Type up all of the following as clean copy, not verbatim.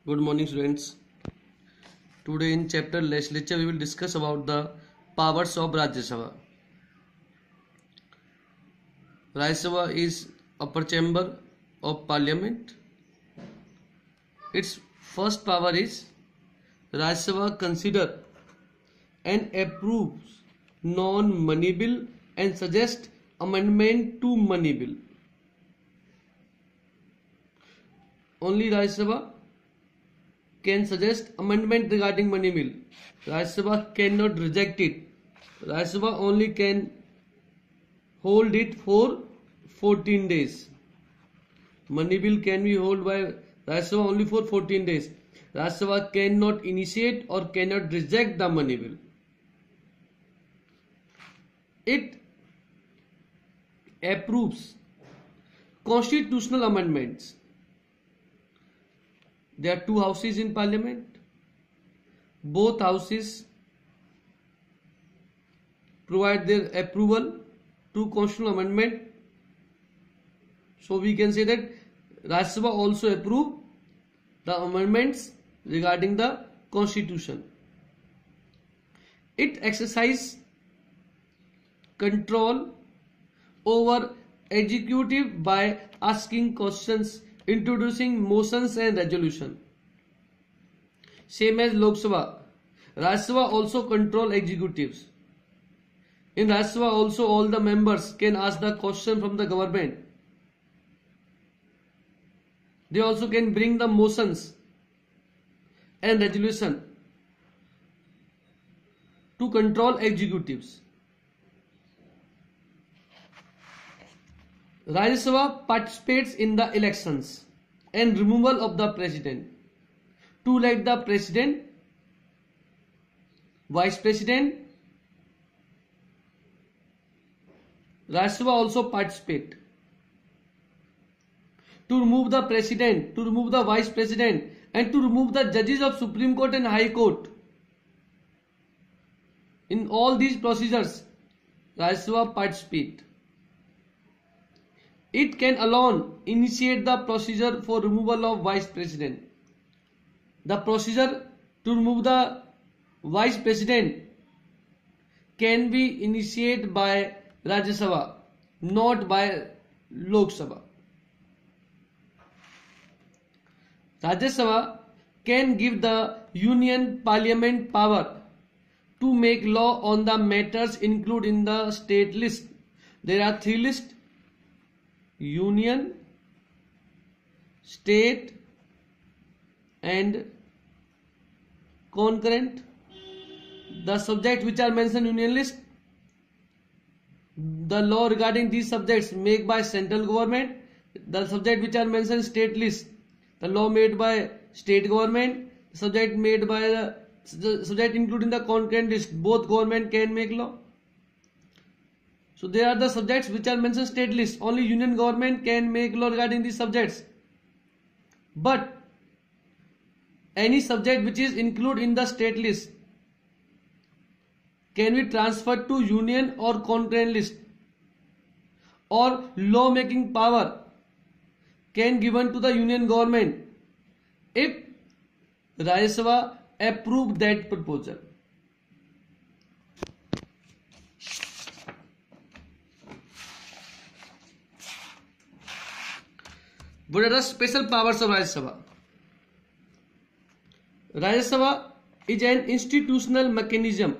Good morning, students. Today in chapter legislature we will discuss about the powers of Rajya Sabha. Rajya Sabha is upper chamber of parliament. Its first power is Rajya Sabha consider and approves non-money bill and suggest amendment to money bill. Only Rajya Sabha can suggest amendment regarding money bill. Rajya Sabha cannot reject it. Rajya Sabha only can hold it for 14 days. Money bill can be held by Rajya Sabha only for 14 days. Rajya Sabha cannot initiate or cannot reject the money bill. It approves constitutional amendments. There are two houses in parliament. Both houses provide their approval to constitutional amendment. So we can say that Rajya Sabha also approve the amendments regarding the constitution. It exercises control over executive by asking questions, introducing motions and resolution. Same as Lok Sabha, Rajya Sabha also control executives. In Rajya Sabha also all the members can ask the question from the government. They also can bring the motions and resolution to control executives. Rajya Sabha participates in the elections and removal of the president. To elect the president, vice president, Rajya Sabha also participate. To remove the president, to remove the vice president, and to remove the judges of Supreme Court and High Court. In all these procedures, Rajya Sabha participate. It can alone initiate the procedure for removal of vice president. The procedure to remove the vice president can be initiated by Rajya Sabha, not by Lok Sabha. Rajya Sabha can give the Union Parliament power to make law on the matters included in the state list. There are three lists: Union, State and concurrent. The subjects which are mentioned in Union list, the law regarding these subjects made by central government. The subject which are mentioned in state list, the law made by state government. Subject made by the subject including the concurrent list, both government can make law. So there are the subjects which are mentioned state list. Only union government can make law regarding these subjects. But any subject which is included in the state list can be transferred to union or concurrent list, or law making power can given to the union government if Rajya Sabha approve that proposal. What are the special powers of Rajya Sabha? Rajya Sabha is an institutional mechanism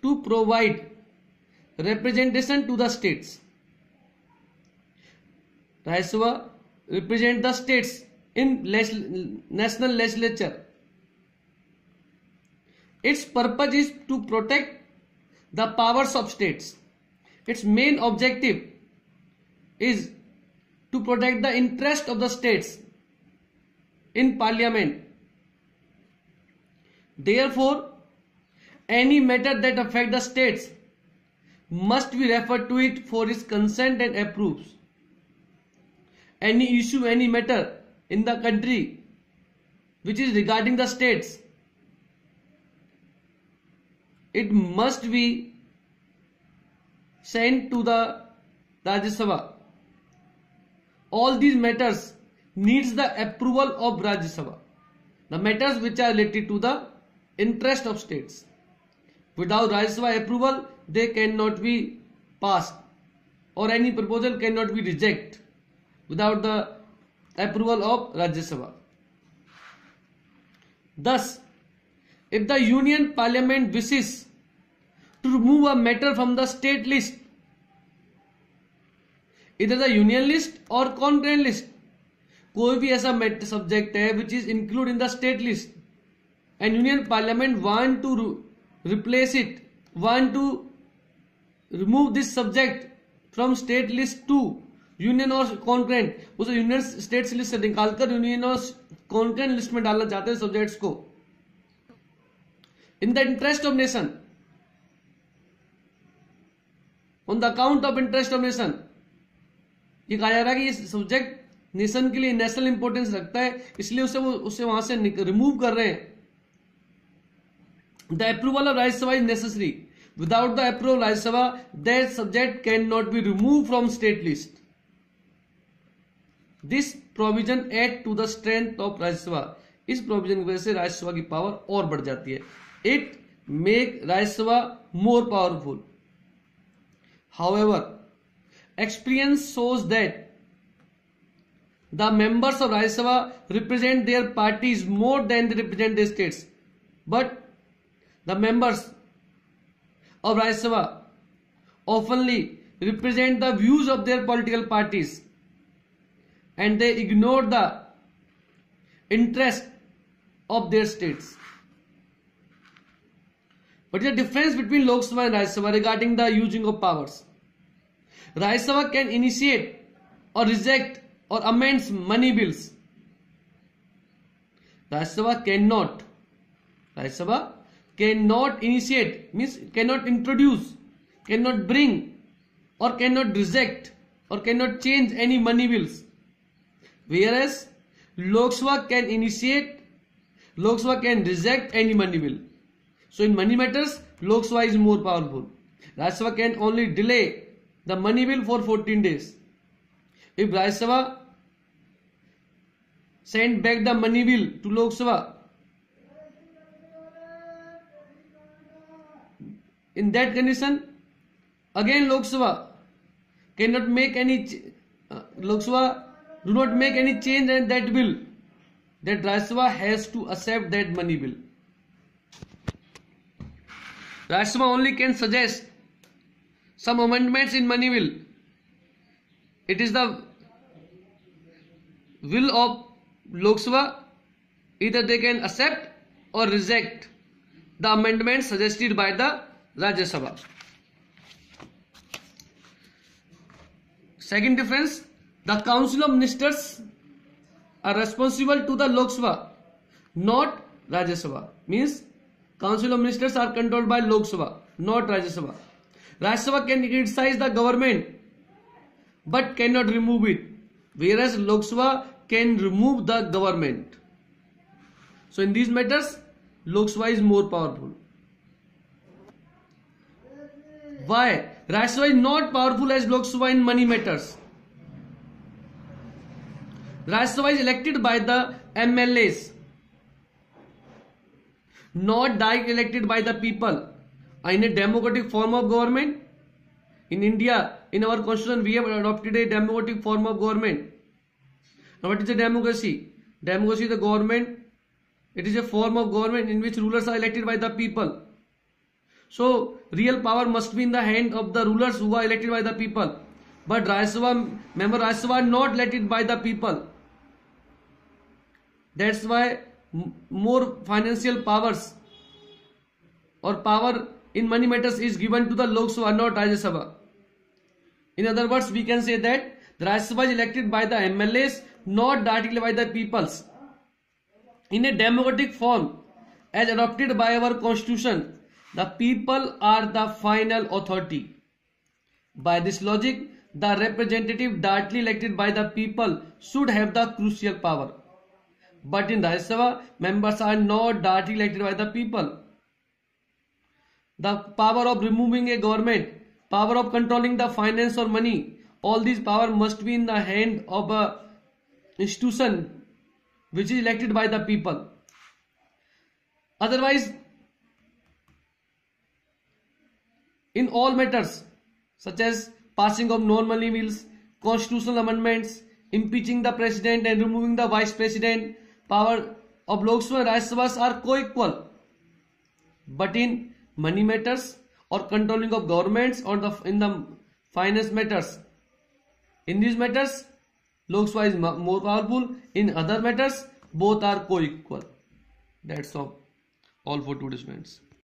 to provide representation to the states. Rajya Sabha represents the states in national legislature. Its purpose is to protect the powers of states. Its main objective is to protect the interest of the states in parliament. Therefore, any matter that affects the states must be referred to it for its consent and approves. Any issue, any matter in the country which is regarding the states, it must be sent to the Rajya Sabha. All these matters needs the approval of Rajya Sabha. The matters which are related to the interest of states. Without Rajya Sabha approval, they cannot be passed, or any proposal cannot be rejected without the approval of Rajya Sabha. Thus, if the Union Parliament wishes to remove a matter from the state list, either the Union list or concurrent list, कोई भी ऐसा subject है which is included in the state list, and Union Parliament want to replace it, want to remove this subject from state list to union और concurrent, उसे union states list से निकालकर union और concurrent list में डालना चाहते हैं subjects को, in the interest of nation, on the account of interest of nation. ये कहा जा रहा है कि ये सब्जेक्ट नेशन के लिए नेशनल इंपॉर्टेंस रखता है, इसलिए उसे वहां से रिमूव कर रहे हैं. The approval of Rajya Sabha is necessary. Without the approval of Rajya Sabha, that subject cannot be removed from state list. This provision add to the strength of Rajya Sabha. इस प्रोविजन की वजह से राज्य सभा की पावर और बढ़ जाती है. It make राज्य सभा more powerful. However, experience shows that the members of Rajya Sabha represent their parties more than they represent their states. But the members of Rajya Sabha oftenly represent the views of their political parties, and they ignore the interest of their states. What is the difference between Lok Sabha and Rajya Sabha regarding the using of powers? Rajya Sabha can initiate or reject or amend money bills. Rajya Sabha cannot. Rajya Sabha cannot initiate, means cannot introduce, cannot bring, or cannot reject, or cannot change any money bills. Whereas Lok Sabha can initiate, Lok Sabha can reject any money bill. So in money matters, Lok Sabha is more powerful. Rajya Sabha can only delay the money bill for 14 days. If Rajya Sabha send back the money bill to Lok Sabha, in that condition, again Lok Sabha cannot make any Lok Sabha do not make any change in that bill. That Rajya Sabha has to accept that money bill. Rajya Sabha only can suggest some amendments in money bill. It is the will of Lok Sabha. Either they can accept or reject the amendments suggested by the Rajya Sabha. Second difference, the Council of Ministers are responsible to the Lok Sabha, not Rajya Sabha. Means Council of Ministers are controlled by Lok Sabha, not Rajya Sabha. Rajya Sabha can criticize the government but cannot remove it, whereas Lok Sabha can remove the government. So in these matters, Lok Sabha is more powerful. Why? Rajya Sabha is not powerful as Lok Sabha in money matters. Rajya Sabha is elected by the MLAs, not directly elected by the people. In a democratic form of government, in India, in our constitution, we have adopted a democratic form of government. Now, what is a democracy? Democracy is the government. It is a form of government in which rulers are elected by the people. So, real power must be in the hand of the rulers who are elected by the people. But Rajya Sabha, member Rajya Sabha are not elected by the people. That's why more financial powers or power in money matters is given to the Lok Sabha, not Rajya Sabha. In other words, we can say that the Rajya Sabha is elected by the MLAs, not directly by the peoples. In a democratic form, as adopted by our constitution, the people are the final authority. By this logic, the representative directly elected by the people should have the crucial power. But in Rajya Sabha, members are not directly elected by the people. The power of removing a government, power of controlling the finance or money, all these power must be in the hand of a institution which is elected by the people. Otherwise, in all matters such as passing of non-money bills, constitutional amendments, impeaching the president and removing the vice president, power of Lok Sabha and Rajya Sabha are co-equal. But in money matters or controlling of governments or in the finance matters, in these matters Lok Sabha is more powerful. In other matters both are co-equal. That's all for today's students.